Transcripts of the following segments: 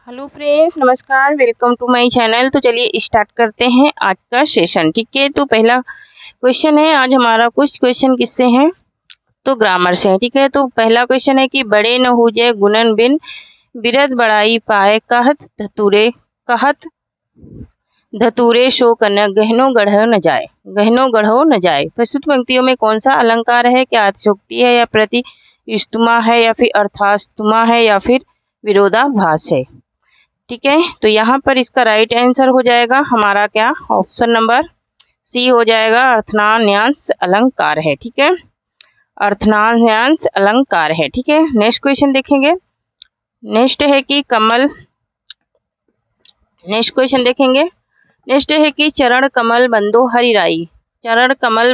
Hello friends, नमस्कार, welcome to my channel. तो चलिए स्टार्ट करते हैं आज का सेशन। ठीक है, तो पहला क्वेश्चन है आज हमारा। कुछ क्वेश्चन किससे हैं तो ग्रामर से है। ठीक है, तो पहला क्वेश्चन है कि बड़े न हुजे गुणन बिन बिरद बड़ाई पाए कहत धतूरे शो कनक गहनो गढ़ो न जाए। प्रस्तुत पंक्तियों में कौन सा अलंकार है? क्या अतिशोक्ति है या प्रतिस्तुमा है या फिर अर्थास्तुमा है या फिर विरोधाभास है? ठीक है, तो यहाँ पर इसका राइट आंसर हो जाएगा हमारा क्या, ऑप्शन नंबर सी हो जाएगा, अर्थनान्यांश अलंकार है। ठीक है, अर्थनान्यांश अलंकार है। ठीक है, नेक्स्ट क्वेश्चन देखेंगे। नेक्स्ट है कि नेक्स्ट है कि चरण कमल बंदो हरिराई। चरण कमल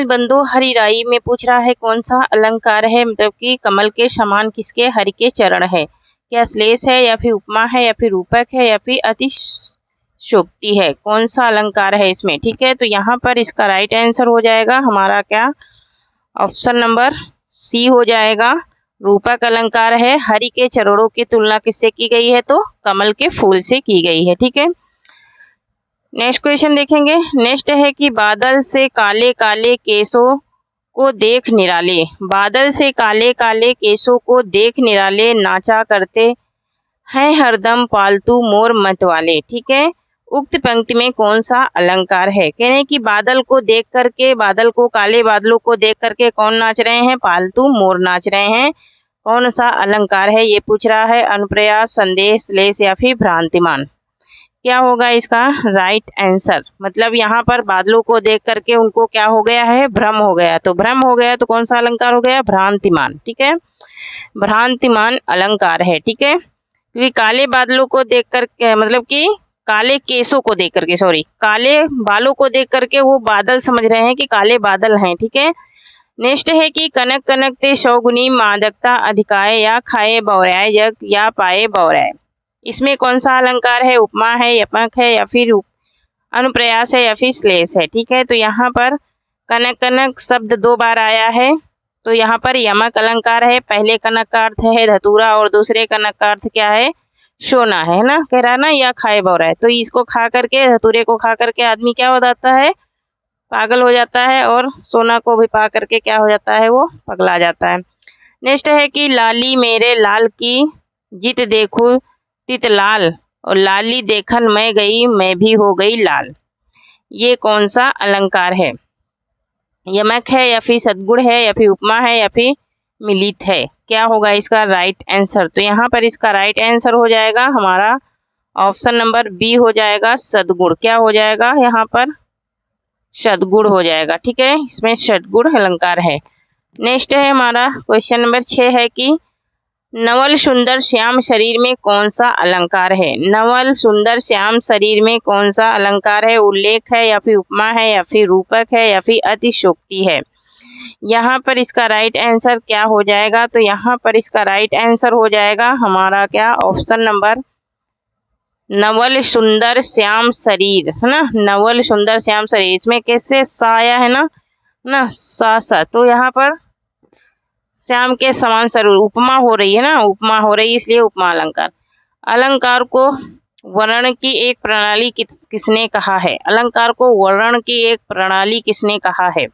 बंदो हरिराई में पूछ रहा है कौन सा अलंकार है, मतलब कि कमल के समान किसके, हरि के चरण है। क्या श्लेष है या फिर उपमा है या फिर रूपक है या फिर अतिशोक्ति है? कौन सा अलंकार है इसमें? ठीक है, तो यहाँ पर इसका राइट आंसर हो जाएगा हमारा क्या, ऑप्शन नंबर सी हो जाएगा, रूपक अलंकार है। हरि के चरणों की तुलना किससे की गई है? तो कमल के फूल से की गई है। ठीक है, नेक्स्ट क्वेश्चन देखेंगे। नेक्स्ट है कि बादल से काले काले केसों को देख निराले। बादल से काले काले केसों को देख निराले नाचा करते हैं हरदम पालतू मोर मत वाले। ठीक है, उक्त पंक्ति में कौन सा अलंकार है? कह रहे हैं कि बादल को देख करके, काले बादलों को देख करके कौन नाच रहे हैं? पालतू मोर नाच रहे हैं। कौन सा अलंकार है ये पूछ रहा है। अनुप्रयास, संदेह, श्लेष या फिर भ्रांतिमान? क्या होगा इसका राइट आंसर? मतलब यहाँ पर बादलों को देख करके उनको क्या हो गया है, भ्रम हो गया। तो भ्रम हो गया तो कौन सा अलंकार हो गया? भ्रांतिमान। ठीक है, भ्रांतिमान अलंकार है। ठीक है, क्योंकि काले बादलों को देख करके, मतलब कि काले केसों को देख करके, काले बालों को देख करके वो बादल समझ रहे हैं कि काले बादल हैं। ठीक है, नेक्स्ट है कि कनक कनक ते शौगुनी मादकता अधिकाय या खाए बौराय जग या पाए बौराय। इसमें कौन सा अलंकार है? उपमा है, यमक है या फिर अनुप्रयास है या फिर श्लेष है? ठीक है, तो यहाँ पर कनक कनक शब्द 2 बार आया है, तो यहाँ पर यमक अलंकार है। पहले कनक का अर्थ है धतूरा और दूसरे कनक का अर्थ क्या है? सोना है ना, कह रहा ना, या खाए बौरा है। तो इसको खा करके, धतूरे को खा करके आदमी क्या हो जाता है? पागल हो जाता है, और सोना को भी पा करके क्या हो जाता है? वो पगला जाता है। नेक्स्ट है कि लाली मेरे लाल की जीत देखूं तित लाल, और लाली देखन मैं गई मैं भी हो गई लाल। ये कौन सा अलंकार है? यमक है या फिर सद्गुण है या फिर उपमा है या फिर मिलित है? क्या होगा इसका राइट आंसर? तो यहाँ पर इसका राइट आंसर हो जाएगा हमारा ऑप्शन नंबर बी हो जाएगा, सद्गुण। क्या हो जाएगा यहाँ पर? सद्गुण हो जाएगा। ठीक है, इसमें सद्गुण अलंकार है। नेक्स्ट है हमारा क्वेश्चन नंबर 6 है कि नवल सुंदर श्याम शरीर में कौन सा अलंकार है? नवल सुंदर श्याम शरीर में कौन सा अलंकार है? उल्लेख है या फिर उपमा है या फिर रूपक है या फिर अतिशोक्ति है? यहाँ पर इसका राइट आंसर क्या हो जाएगा? तो यहाँ पर इसका राइट आंसर हो जाएगा हमारा क्या, ऑप्शन नंबर नवल सुंदर श्याम शरीर, है ना। नवल सुंदर श्याम शरीर, इसमें कैसे सा आया है ना सा, तो यहाँ पर श्याम के समान स्वरूप, उपमा हो रही है ना, उपमा हो रही, इसलिए उपमा अलंकार। अलंकार को वर्णन की एक प्रणाली किसने कहा है? अलंकार को वर्णन की एक प्रणाली किसने कहा है?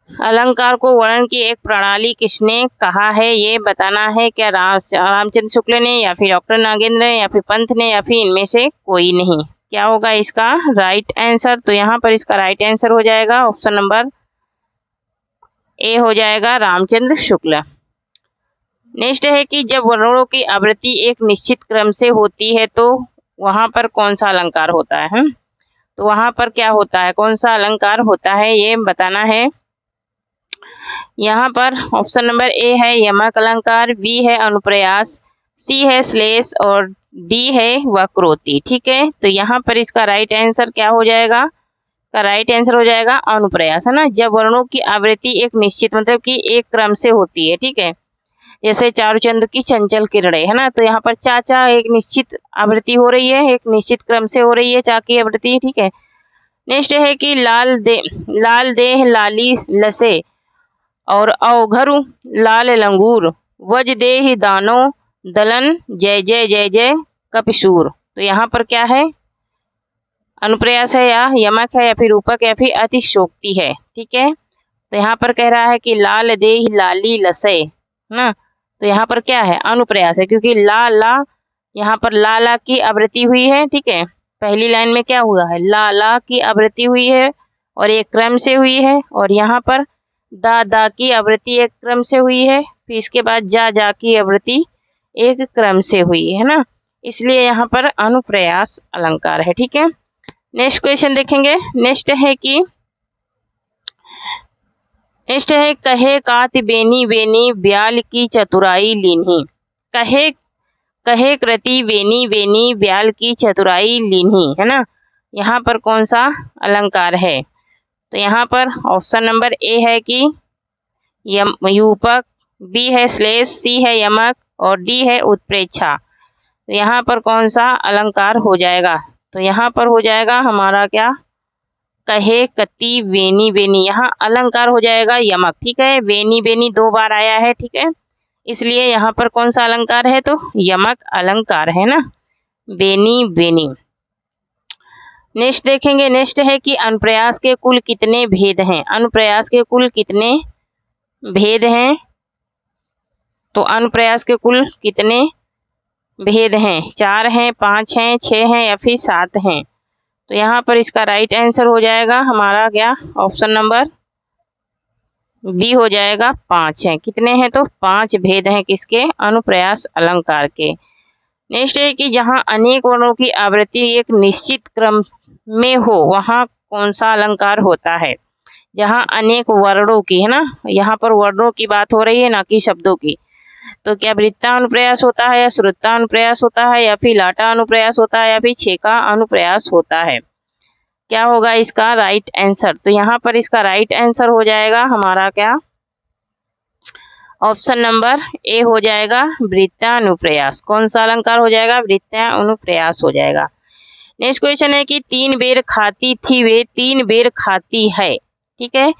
अलंकार को वर्णन की एक प्रणाली किसने कहा है, ये बताना है। क्या रामचंद्र शुक्ल ने या फिर डॉक्टर नागेंद्र ने या फिर पंत ने या फिर इनमें से कोई नहीं? क्या होगा इसका राइट आंसर? तो यहाँ पर इसका राइट आंसर हो जाएगा ऑप्शन नंबर ए हो जाएगा, रामचंद्र शुक्ल। नेक्स्ट है कि जब वर्णों की आवृत्ति एक निश्चित क्रम से होती है तो वहाँ पर कौन सा अलंकार होता है? तो वहाँ पर क्या होता है, कौन सा अलंकार होता है, ये बताना है। यहाँ पर ऑप्शन नंबर ए है यमक अलंकार, बी है अनुप्रयास, सी है श्लेष और डी है वक्रोक्ति। ठीक है, तो यहाँ पर इसका राइट आंसर क्या हो जाएगा? का राइट आंसर हो जाएगा अनुप्रयास, है ना। जब वर्णों की आवृत्ति एक निश्चित, मतलब कि एक क्रम से होती है। ठीक है, जैसे चारुचंद्र की चंचल किरणें, है ना, तो यहाँ पर चा एक निश्चित आवृत्ति हो रही है, एक निश्चित क्रम से हो रही है चा की आवृत्ति। ठीक है, नेक्स्ट है कि लाल देह लाली लसे और अवघरु लाल लंगूर वज दे ही दानो दलन जय जय जय जय कपिशूर। तो यहाँ पर क्या है, अनुप्रयास है या यमक है या फिर रूपक या फिर अतिशयोक्ति है। ठीक है, तो यहाँ पर कह रहा है कि लाल दे ही लाली लसय ना, तो यहाँ पर क्या है, अनुप्रयास है, क्योंकि ला ला यहाँ पर ला ला की आवृत्ति हुई है। ठीक है, पहली लाइन में क्या हुआ है, ला ला की आवृत्ति हुई है और एक क्रम से हुई है, और यहाँ पर दा दा की आवृत्ति एक क्रम से हुई है, फिर इसके बाद जा जा की आवृत्ति एक क्रम से हुई है ना, इसलिए यहाँ पर अनुप्रयास अलंकार है। ठीक है, नेक्स्ट क्वेश्चन देखेंगे। नेक्स्ट है कहे काति बेनी बेनी ब्याल की चतुराई लीन्ही। कहे कृति वेनी वेनी ब्याल की चतुराई लीन्ही, है ना, यहाँ पर कौन सा अलंकार है, तो यहाँ पर ऑप्शन नंबर ए है कि यूपक, बी है श्लेष, सी है यमक और डी है उत्प्रेक्षा। तो यहाँ पर कौन सा अलंकार हो जाएगा, तो यहाँ पर हो जाएगा हमारा क्या, कहे कति वेनी वेनी, यहाँ अलंकार हो जाएगा यमक। ठीक है, वेनी वेनी 2 बार आया है। ठीक है, इसलिए यहाँ पर कौन सा अलंकार है, तो यमक अलंकार है ना, बेनी बेनी। नेक्स्ट देखेंगे। नेक्स्ट है कि अनुप्रयास के कुल कितने भेद हैं। अनुप्रयास के कुल कितने भेद हैं, तो अनुप्रयास के कुल कितने भेद हैं, 4 हैं, 5 हैं, 6 हैं या फिर 7 हैं। तो यहाँ पर इसका राइट आंसर हो जाएगा हमारा क्या, ऑप्शन नंबर बी हो जाएगा, 5 हैं। कितने हैं, तो 5 भेद हैं किसके, अनुप्रयास अलंकार के। नेक्स्ट है कि जहाँ अनेक वर्णों की आवृत्ति एक निश्चित क्रम में हो वहाँ कौन सा अलंकार होता है। जहाँ अनेक वर्णों की, है ना, यहाँ पर वर्णों की बात हो रही है ना कि शब्दों की, तो क्या वृत्ता अनुप्रयास होता है या श्रुता अनुप्रयास होता है या फिर लाटा अनुप्रयास होता है या फिर छेका अनुप्रयास होता है। क्या होगा इसका राइट आंसर, तो यहाँ पर इसका राइट आंसर हो जाएगा हमारा क्या, ऑप्शन नंबर ए हो जाएगा, वृत्तानुप्रयास। कौन सा अलंकार हो जाएगा, वृत्तानुप्रयास हो जाएगा। नेक्स्ट क्वेश्चन है कि 3 बेर खाती थी वे 3 बेर खाती है। ठीक है,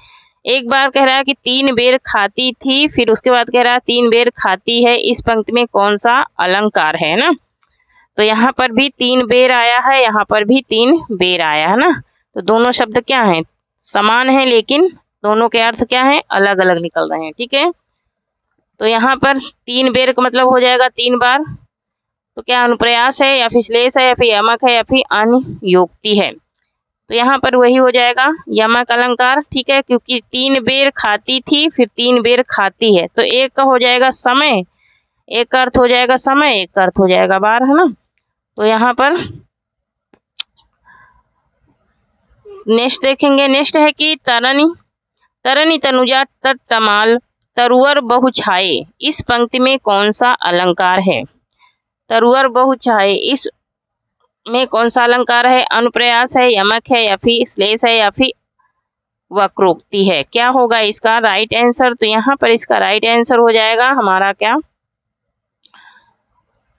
एक बार कह रहा है कि 3 बेर खाती थी, फिर उसके बाद कह रहा है 3 बेर खाती है, इस पंक्ति में कौन सा अलंकार है ना, तो यहाँ पर भी 3 बेर आया है, यहाँ पर भी 3 बेर आया है ना, तो दोनों शब्द क्या हैं, समान हैं, लेकिन दोनों के अर्थ क्या हैं, अलग अलग निकल रहे हैं। ठीक है, तो यहाँ पर 3 बेर का मतलब हो जाएगा 3 बार, तो क्या अनुप्रयास है या फिर श्लेष है या फिर यमक है या फिर अनुयोक्ति है, तो यहाँ पर वही हो जाएगा यमक अलंकार। ठीक है, क्योंकि 3 बेर खाती थी फिर 3 बेर खाती है, तो एक का हो जाएगा समय, एक का अर्थ हो जाएगा समय, एक का अर्थ हो जाएगा बार, है ना, तो यहाँ पर नेक्स्ट देखेंगे। नेक्स्ट है कि तरनी तनुजा तट तमाल तरुअर बहु छाए, इस पंक्ति में कौन सा अलंकार है। तरुअर बहु छाए, इस में कौन सा अलंकार है, अनुप्रयास है, यमक है या फिर श्लेष है या फिर वक्रोक्ति है। क्या होगा इसका राइट आंसर, तो यहाँ पर इसका राइट आंसर हो जाएगा हमारा क्या,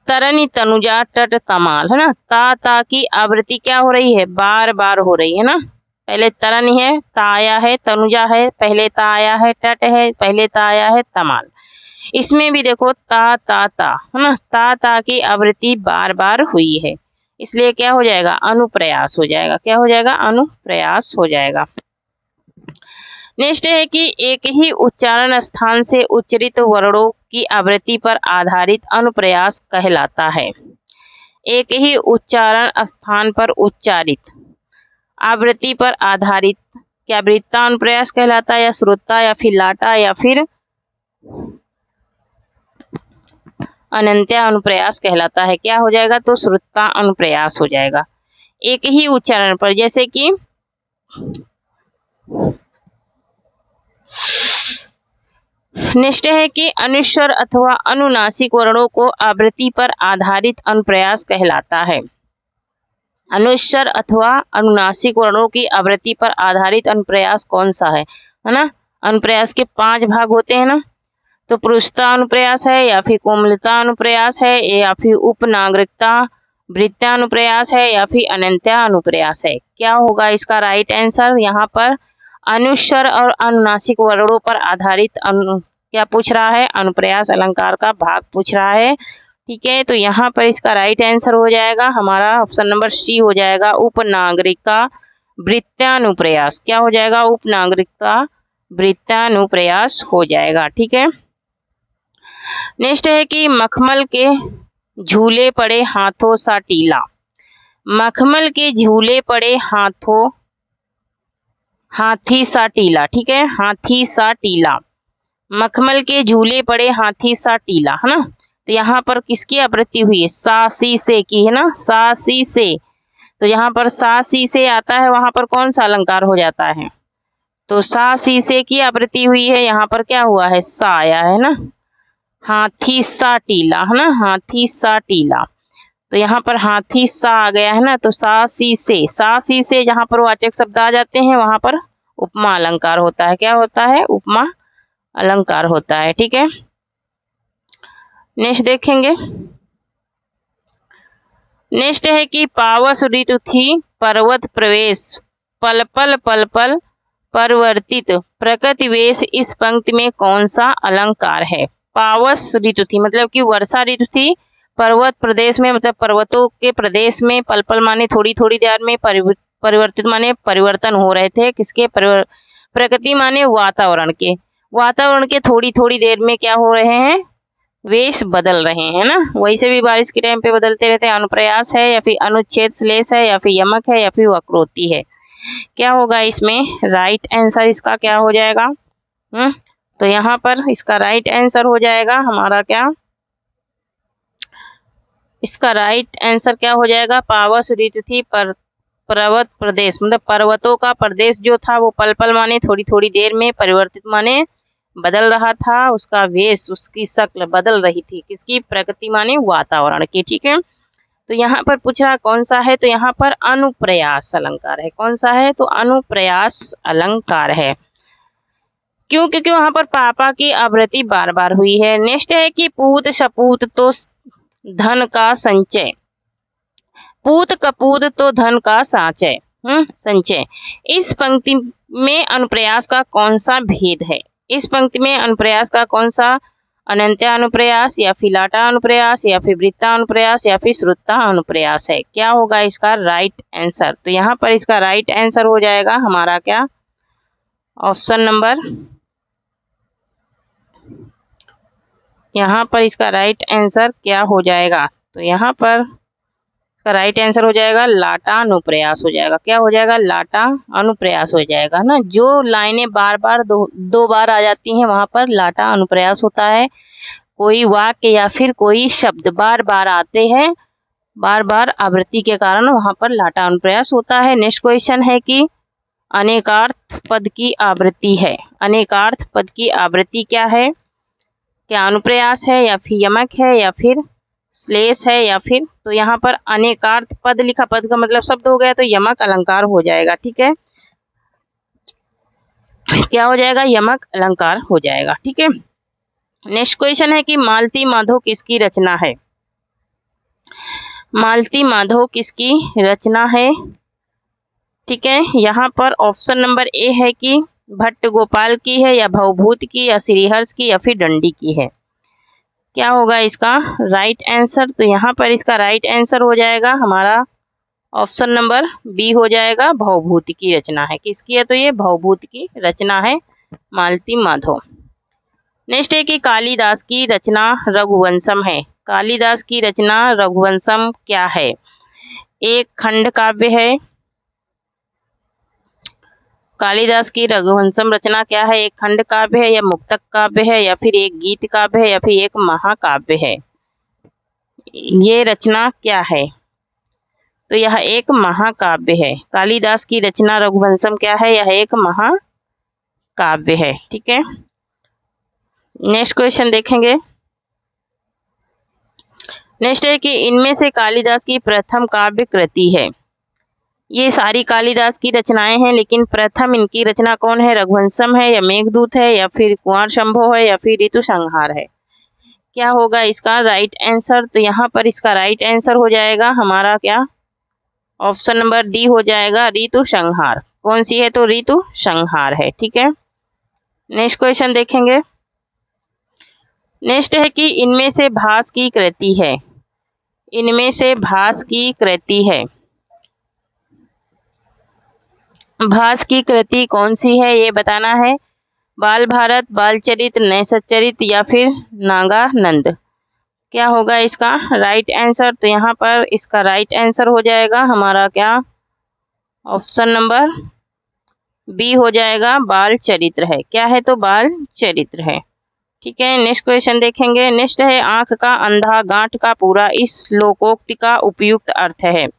तरनी तनुजा तट तमाल, है ना, ता की आवृत्ति क्या हो रही है, बार बार हो रही है ना, पहले तरन है, ता आया है, तनुजा है, पहले ता आया है, तट है, पहले ता आया है, तमाल। इसमें भी देखो ता है ना, ता की आवृत्ति बार बार हुई है, इसलिए क्या हो जाएगा, अनुप्रयास हो जाएगा। क्या हो जाएगा, अनुप्रयास हो जाएगा। नेक्स्ट है कि एक ही उच्चारण स्थान से उच्चरित वर्णों की आवृत्ति पर आधारित अनुप्रयास कहलाता है। एक ही उच्चारण स्थान पर उच्चारित आवृत्ति पर आधारित क्या वृत्ता अनुप्रयास कहलाता है, या श्रुता या फिर लाटा या फिर अनंत्या अनुप्रयास कहलाता है। क्या हो जाएगा, तो श्रुता अनुप्रयास हो जाएगा। एक ही उच्चारण पर, जैसे कि नेक्स्ट है कि अनुस्वर अथवा अनुनासिक वर्णों को आवृत्ति पर आधारित अनुप्रयास कहलाता है। अनुस्वर अथवा अनुनासिक वर्णों की आवृत्ति पर आधारित अनुप्रयास कौन सा है ना, अनुप्रयास के 5 भाग होते हैं ना, तो पुरुषता अनुप्रयास है या फिर कोमलता अनुप्रयास है या फिर उपनागरिकता वृत्ता अनुप्रयास है या फिर अनंत्या अनुप्रयास है। क्या होगा इसका राइट आंसर, यहाँ पर अनुस्वर और अनुनासिक वर्णों पर आधारित क्या पूछ रहा है, अनुप्रयास अलंकार का भाग पूछ रहा है। ठीक है, तो यहाँ पर इसका राइट आंसर हो जाएगा हमारा ऑप्शन नंबर सी हो जाएगा, उपनागरिका वृत्तानुप्रयास। क्या हो जाएगा, उपनागरिका वृत्तानुप्रयास हो जाएगा। ठीक है, नेक्स्ट है कि मखमल के झूले पड़े हाथों सा टीला। मखमल के झूले पड़े हाथों, हाथी सा टीला। ठीक है, हाथी सा टीला, मखमल के झूले पड़े हाथी सा टीला, है ना। तो यहाँ पर किसकी आवृत्ति हुई है, सा सी से की, है ना, सा सी से। तो यहाँ पर सा सी से आता है, वहां पर कौन सा अलंकार हो जाता है, तो सा सी से की आवृत्ति हुई है, यहाँ पर क्या हुआ है, सा आया है ना, हाथी सा टीला, है ना, हाथी सा टीला। तो यहाँ पर हाथी सा आ गया है ना, तो सा सी से जहाँ पर वाचक शब्द आ जाते हैं वहां पर उपमा अलंकार होता है। क्या होता है, उपमा अलंकार होता है। ठीक है, नेक्स्ट देखेंगे। नेक्स्ट है कि पावस ऋतु थी पर्वत प्रवेश, पल पल पल पल परिवर्तित प्रकृति वेश, इस पंक्ति में कौन सा अलंकार है। पावस ऋतु थी मतलब कि वर्षा ऋतु थी, पर्वत प्रदेश में मतलब पर्वतों के प्रदेश में, पल पल माने थोड़ी थोड़ी देर में, परिवर्तित माने परिवर्तन हो रहे थे, किसके, प्रकृति माने वातावरण के, वातावरण के थोड़ी थोड़ी देर में क्या हो रहे हैं, वेश बदल रहे हैं ना। वैसे भी बारिश के टाइम पे बदलते रहते हैं। अनुप्रयास है या फिर अनुच्छेद श्लेष है या फिर यमक है या फिर वक्रोक्ति है। क्या होगा इसमें राइट आंसर, इसका क्या हो जाएगा, तो यहाँ पर इसका राइट आंसर हो जाएगा हमारा क्या, इसका राइट आंसर क्या हो जाएगा, पावस ऋतु थी पर्वत प्रदेश, मतलब पर्वतों का प्रदेश जो था वो पल पल माने थोड़ी थोड़ी देर में, परिवर्तित माने बदल रहा था, उसका वेश, उसकी शक्ल बदल रही थी, किसकी, प्रकृति माने वातावरण की। ठीक है, तो यहाँ पर पूछ रहा कौन सा है, तो यहाँ पर अनुप्रयास अलंकार है। कौन सा है, तो अनुप्रयास अलंकार है। क्यों, क्योंकि वहां पर पापा की आवृत्ति बार बार हुई है। नेक्स्ट है कि पूत सपूत तो धन का संचय, पूत कपूत तो धन का साचय, संचय। इस पंक्ति में अनुप्रयास का कौन सा भेद है, इस पंक्ति में अनुप्रयास का कौन सा, अनंत्य अनुप्रयास या फिर लाटा अनुप्रयास या फिर वृत्ता अनुप्रयास या फिर श्रुता अनुप्रयास है। क्या होगा इसका राइट आंसर, तो यहाँ पर इसका राइट आंसर हो जाएगा हमारा क्या, ऑप्शन नंबर, यहाँ पर इसका राइट आंसर क्या हो जाएगा, तो यहाँ पर इसका राइट आंसर हो जाएगा लाटा अनुप्रयास हो जाएगा। क्या हो जाएगा, लाटा अनुप्रयास हो जाएगा ना। जो लाइनें बार बार दो बार आ जाती हैं वहां पर लाटा अनुप्रयास होता है। कोई वाक्य या फिर कोई शब्द बार बार आते हैं, बार बार आवृत्ति के कारण वहां पर लाटा अनुप्रयास होता है। नेक्स्ट क्वेश्चन है कि अनेकार्थ पद की आवृत्ति है, अनेकार्थ पद की आवृत्ति क्या है, क्या अनुप्रयास है या फिर यमक है या फिर श्लेष है या फिर, तो यहाँ पर अनेकार्थ पद लिखा, पद का मतलब शब्द हो गया, तो यमक अलंकार हो जाएगा। ठीक है, क्या हो जाएगा, यमक अलंकार हो जाएगा। ठीक है, नेक्स्ट क्वेश्चन है कि मालती माधव किसकी रचना है, मालती माधव किसकी रचना है। ठीक है, यहाँ पर ऑप्शन नंबर ए है कि भट्ट गोपाल की है या भवभूत की या श्रीहर्ष की या फिर दंडी की है। क्या होगा इसका राइट आंसर, तो यहाँ पर इसका राइट आंसर हो जाएगा हमारा ऑप्शन नंबर बी हो जाएगा, भवभूति की रचना है। किसकी है, तो ये भवभूति की रचना है मालती माधव। नेक्स्ट है कि कालिदास की रचना रघुवंशम है, कालिदास की रचना रघुवंशम क्या है, एक खंड काव्य है, कालिदास की रघुवंशम रचना क्या है, एक खंड काव्य है या मुक्तक काव्य है या फिर एक गीत काव्य है या फिर एक महाकाव्य है, ये रचना क्या है, तो यह एक महाकाव्य है। कालिदास की रचना रघुवंशम क्या है, यह एक महाकाव्य है। ठीक है, नेक्स्ट क्वेश्चन देखेंगे। नेक्स्ट है कि इनमें से कालिदास की प्रथम काव्य कृति है, ये सारी कालिदास की रचनाएं हैं, लेकिन प्रथम इनकी रचना कौन है, रघुवंशम है या मेघदूत है या फिर कुंवर शंभो है या फिर ऋतु संहार है। क्या होगा इसका राइट आंसर, तो यहाँ पर इसका राइट आंसर हो जाएगा हमारा क्या, ऑप्शन नंबर डी हो जाएगा, ऋतु संहार। कौन सी है, तो ऋतु संहार है। ठीक है, नेक्स्ट क्वेश्चन देखेंगे। नेक्स्ट है कि इनमें से भास की कृति है, इनमें से भास की कृति है, भास की कृति कौन सी है ये बताना है। बाल भारत, बाल चरित, नए सच्चरित या फिर नागानंद। क्या होगा इसका राइट आंसर। तो यहाँ पर इसका राइट आंसर हो जाएगा हमारा क्या, ऑप्शन नंबर बी हो जाएगा, बाल चरित्र है। क्या है तो बाल चरित्र है। ठीक है, नेक्स्ट क्वेश्चन देखेंगे। नेक्स्ट है आंख का अंधा गांठ का पूरा इस लोकोक्ति का उपयुक्त अर्थ है।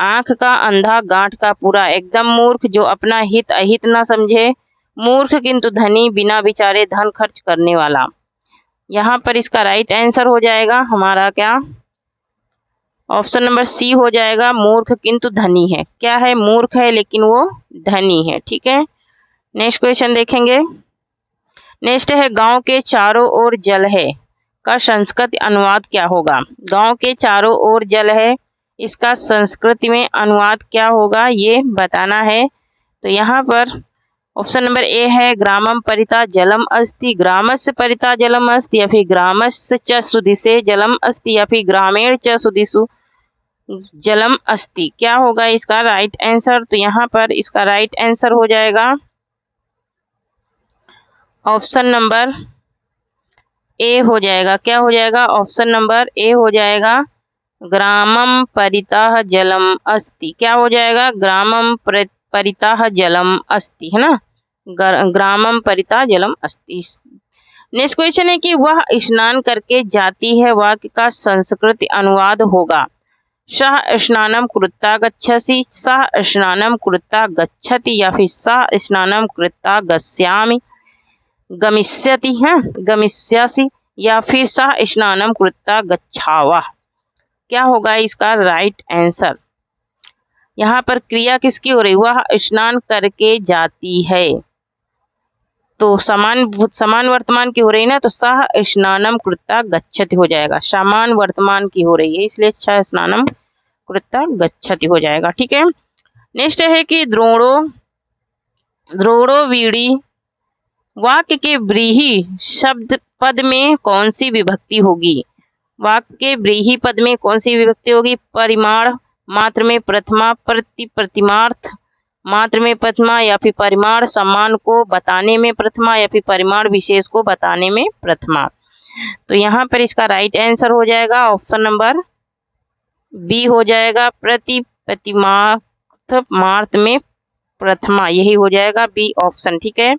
आंख का अंधा गांठ का पूरा, एकदम मूर्ख जो अपना हित अहित न समझे, मूर्ख किंतु धनी बिना विचारे धन खर्च करने वाला। यहाँ पर इसका राइट आंसर हो जाएगा हमारा क्या, ऑप्शन नंबर सी हो जाएगा, मूर्ख किंतु धनी है। क्या है, मूर्ख है लेकिन वो धनी है। ठीक है, नेक्स्ट क्वेश्चन देखेंगे। नेक्स्ट है गांव के चारों ओर जल है का संस्कृत अनुवाद क्या होगा। गांव के चारों ओर जल है, इसका संस्कृत में अनुवाद क्या होगा ये बताना है। तो यहाँ पर ऑप्शन नंबर ए है, ग्रामम परिता जलम अस्ति, ग्रामस्य परिता जलम अस्ति, या फिर ग्रामस्य च सुदिशे जलम अस्ति, या फिर ग्रामेण च सुदिशु जलम अस्ति। क्या होगा इसका राइट आंसर। तो यहाँ पर इसका राइट आंसर हो जाएगा ऑप्शन नंबर ए हो जाएगा। क्या हो जाएगा, ऑप्शन नंबर ए हो जाएगा, ग्रामम परितः जलम अस्ति। क्या हो जाएगा, ग्रामम परितः जलम अस्ति, है ना, ग्रामम परितः जलम अस्ति। नेक्स्ट क्वेश्चन है कि वह स्नान करके जाती है, वाक्य का संस्कृत अनुवाद होगा। सः स्नानं कृत्वा गच्छसि, सः स्नानं कृत्वा गच्छति, या फिर सः स्नानं कृत्वा गच्छामि, गमिष्यति है, गमिष्यसि, या फिर सः स्नानं कृत्वा गच्छावः। क्या होगा इसका राइट आंसर। यहाँ पर क्रिया किसकी हो रही, वह स्नान करके जाती है, तो समान वर्तमान की हो रही ना, तो सः स्नानम कृत्वा गच्छति हो जाएगा, समान वर्तमान की हो रही है, इसलिए सः स्नानम कृत्वा गच्छति हो जाएगा। ठीक है, नेक्स्ट है कि द्रोणो वीड़ी वाक्य के व्रीहि शब्द पद में कौन सी विभक्ति होगी। वाक्य के व्रीहि पद में कौन सी विभक्ति होगी। परिमाण मात्र में प्रथमा, प्रतिमार्थ मात्र में प्रथमा, या फिर परिमाण सम्मान को बताने में प्रथमा, या फिर परिमाण विशेष को बताने में प्रथमा। तो यहाँ पर इसका राइट आंसर हो जाएगा ऑप्शन नंबर बी हो जाएगा, प्रतिमार्थ मात्र में प्रथमा, यही हो जाएगा बी ऑप्शन। ठीक है,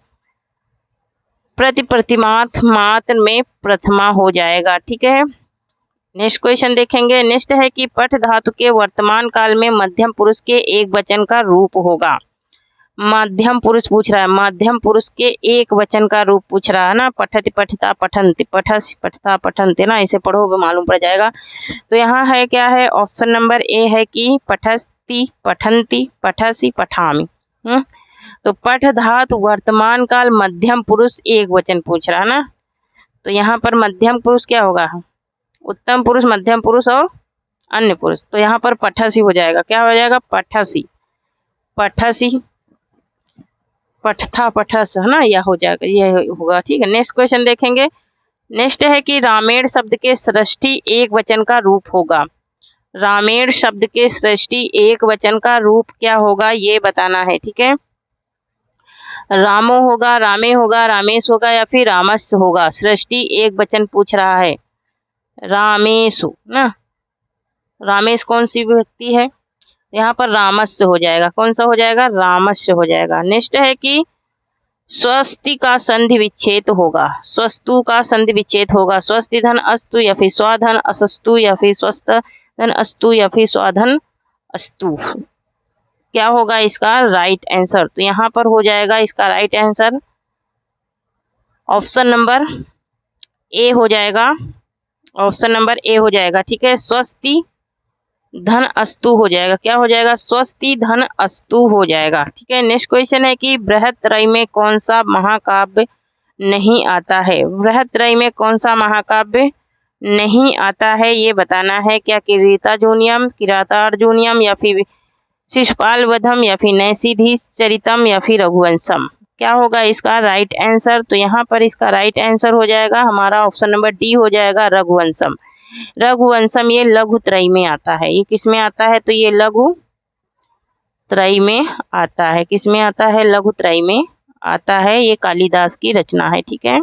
प्रतिमार्थ मात्र में प्रथमा हो जाएगा। ठीक है, नेक्स्ट क्वेश्चन देखेंगे। नेक्स्ट है कि पठ धातु के वर्तमान काल में मध्यम पुरुष के एक वचन का रूप होगा। मध्यम पुरुष पूछ रहा है, मध्यम पुरुष के एक वचन का रूप पूछ रहा है ना, पठति पठता पठन्ति, पठसि पठता पठन्ति ना, इसे पढ़ो मालूम पड़ जाएगा। तो यहाँ है क्या है, ऑप्शन नंबर ए है कि पठस्ति पठन्ति पठसि पठामि। तो पठ धातु वर्तमान काल मध्यम पुरुष एक वचन पूछ रहा है ना, तो यहाँ पर मध्यम पुरुष क्या होगा, उत्तम पुरुष, मध्यम पुरुष और अन्य पुरुष। तो यहाँ पर पठसी हो जाएगा। क्या हो जाएगा, पठसी, पठसी, पठथा पठस, है ना, यह हो जाएगा, यह होगा। ठीक है, नेक्स्ट क्वेश्चन देखेंगे। नेक्स्ट है कि रामेण शब्द के सृष्टि एक वचन का रूप होगा। रामेण शब्द के सृष्टि एक वचन का रूप क्या होगा ये बताना है। ठीक है, रामो होगा, रामे होगा, रामेश होगा, या फिर रामस होगा। सृष्टि एक वचन पूछ रहा है, रामेशु ना, रामेश कौन सी विभक्ति है, यहाँ पर रामस्य हो जाएगा। कौन सा हो जाएगा, रामस्य हो जाएगा। नेक्स्ट है कि स्वस्ति का संधि विच्छेद होगा। स्वस्तु का संधि विच्छेद होगा। स्वस्ति धन अस्तु, या फिर स्वधन असस्तु, या फिर स्वस्थ धन अस्तु, या फिर स्वधन अस्तु। क्या होगा इसका राइट आंसर। तो यहाँ पर हो जाएगा इसका right answer option number A हो जाएगा, ऑप्शन नंबर ए हो जाएगा। ठीक है, स्वस्ति धन अस्तु हो जाएगा। क्या हो जाएगा, स्वस्ति धन अस्तु हो जाएगा। ठीक है, नेक्स्ट क्वेश्चन है कि बृहत्त्रयी में कौन सा महाकाव्य नहीं आता है। बृहत्त्रयी में कौन सा महाकाव्य नहीं आता है ये बताना है। क्या किरीटार्जुनीयम, किरातार्जुनीयम, या फिर शिशुपाल वधम, या फिर नैषधि चरितम, या फिर रघुवंशम। क्या होगा इसका राइट आंसर? तो यहाँ पर इसका राइट आंसर हो जाएगा हमारा ऑप्शन नंबर डी हो जाएगा रघुवंशम। रघुवंशम ये लघु त्रयी में आता है। ये किस में आता है? तो ये लघु त्रयी में आता है। किस में आता है? लघु त्रयी में आता है। ये कालिदास की रचना है। ठीक है,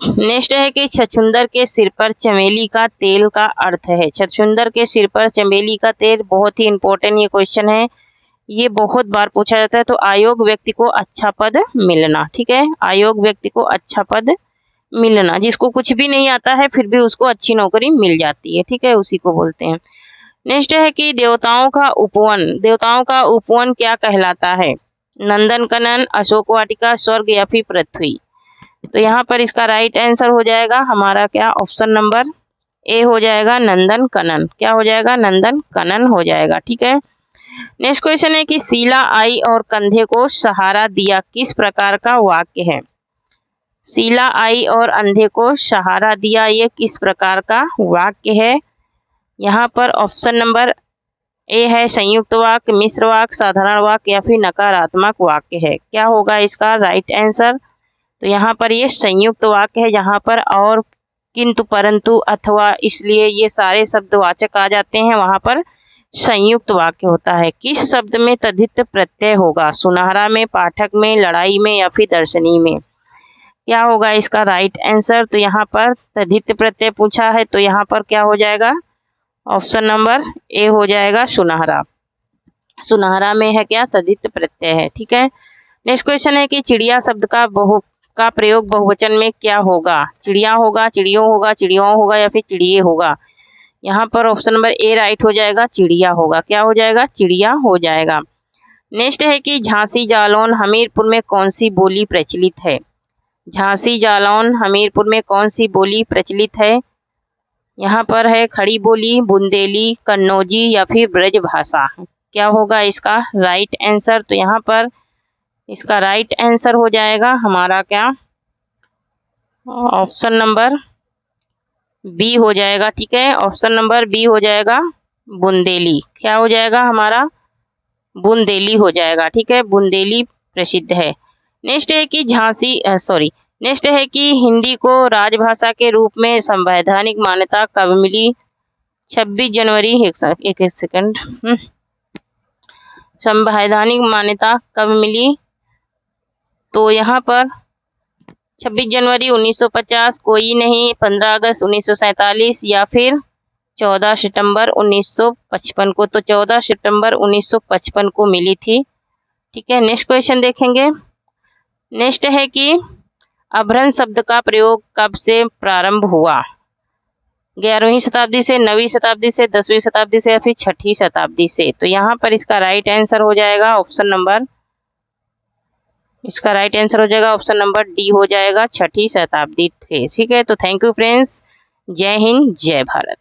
नेक्स्ट है कि छछूंदर के सिर पर चमेली का तेल का अर्थ है। छछूंदर के सिर पर चमेली का तेल, बहुत ही इंपॉर्टेंट ये क्वेश्चन है, ये बहुत बार पूछा जाता है। तो आयोग व्यक्ति को अच्छा पद मिलना। ठीक है, आयोग व्यक्ति को अच्छा पद मिलना, जिसको कुछ भी नहीं आता है फिर भी उसको अच्छी नौकरी मिल जाती है। ठीक है, उसी को बोलते हैं। नेक्स्ट है कि देवताओं का उपवन, देवताओं का उपवन क्या कहलाता है? नंदन कानन, अशोक वाटिका, स्वर्ग या फिर पृथ्वी? तो यहाँ पर इसका राइट आंसर हो जाएगा हमारा क्या? ऑप्शन नंबर ए हो जाएगा नंदन कानन। क्या हो जाएगा? नंदन कानन हो जाएगा। ठीक है, नेक्स्ट क्वेश्चन है कि शीला आई और कंधे को सहारा दिया किस प्रकार का वाक्य है? शीला आई और अंधे को सहारा दिया, ये किस प्रकार का वाक्य है? यहाँ पर ऑप्शन नंबर ए है संयुक्त वाक्य, मिश्र वाक्य, साधारण वाक्य या फिर नकारात्मक वाक्य है। क्या होगा इसका राइट आंसर? तो यहाँ पर ये संयुक्त वाक्य है, जहाँ पर और, किंतु, परंतु, अथवा, इसलिए ये सारे शब्दवाचक आ जाते हैं, वहाँ पर संयुक्त वाक्य होता है। किस शब्द में तद्धित प्रत्यय होगा? सुनहरा में, पाठक में, लड़ाई में या फिर दर्शनी में? क्या होगा इसका राइट आंसर? तो यहाँ पर तद्धित प्रत्यय पूछा है, तो यहाँ पर क्या हो जाएगा? ऑप्शन नंबर ए हो जाएगा सुनहरा। सुनहरा में है क्या? तद्धित प्रत्यय है। ठीक है, नेक्स्ट क्वेश्चन है कि चिड़िया शब्द का प्रयोग बहुवचन में क्या होगा? चिड़िया होगा, चिड़ियों होगा, चिड़ियों होगा या फिर चिड़िए होगा? यहाँ पर ऑप्शन नंबर ए राइट हो जाएगा, चिड़िया होगा। क्या हो जाएगा? चिड़िया हो जाएगा। नेक्स्ट है कि झांसी जालौन हमीरपुर में कौन सी बोली प्रचलित है? झांसी जालौन हमीरपुर में कौन सी बोली प्रचलित है? यहाँ पर है खड़ी बोली, बुंदेली, कन्नौजी या फिर ब्रज भाषा। क्या होगा इसका राइट आंसर? तो यहाँ पर इसका राइट आंसर हो जाएगा हमारा क्या? ऑप्शन नंबर बी हो जाएगा। ठीक है, ऑप्शन नंबर बी हो जाएगा बुंदेली। क्या हो जाएगा हमारा? बुंदेली हो जाएगा। ठीक है, बुंदेली प्रसिद्ध है। नेक्स्ट है कि नेक्स्ट है कि हिंदी को राजभाषा के रूप में संवैधानिक मान्यता कब मिली? 26 जनवरी, एक सेकंड, संवैधानिक मान्यता कब मिली? तो यहाँ पर 26 जनवरी 1950, कोई नहीं, 15 अगस्त 1947 या फिर 14 सितंबर 1955 को। तो 14 सितंबर 1955 को मिली थी। ठीक है, नेक्स्ट क्वेश्चन देखेंगे। नेक्स्ट है कि अभ्रंश शब्द का प्रयोग कब से प्रारंभ हुआ? 11वीं शताब्दी से, 9वीं शताब्दी से, 10वीं शताब्दी से या फिर 6ठी शताब्दी से? तो यहाँ पर इसका राइट आंसर हो जाएगा ऑप्शन नंबर, इसका राइट आंसर हो जाएगा ऑप्शन नंबर डी हो जाएगा 6ठी शताब्दी से। ठीक है, तो थैंक यू फ्रेंड्स, जय हिंद, जय भारत।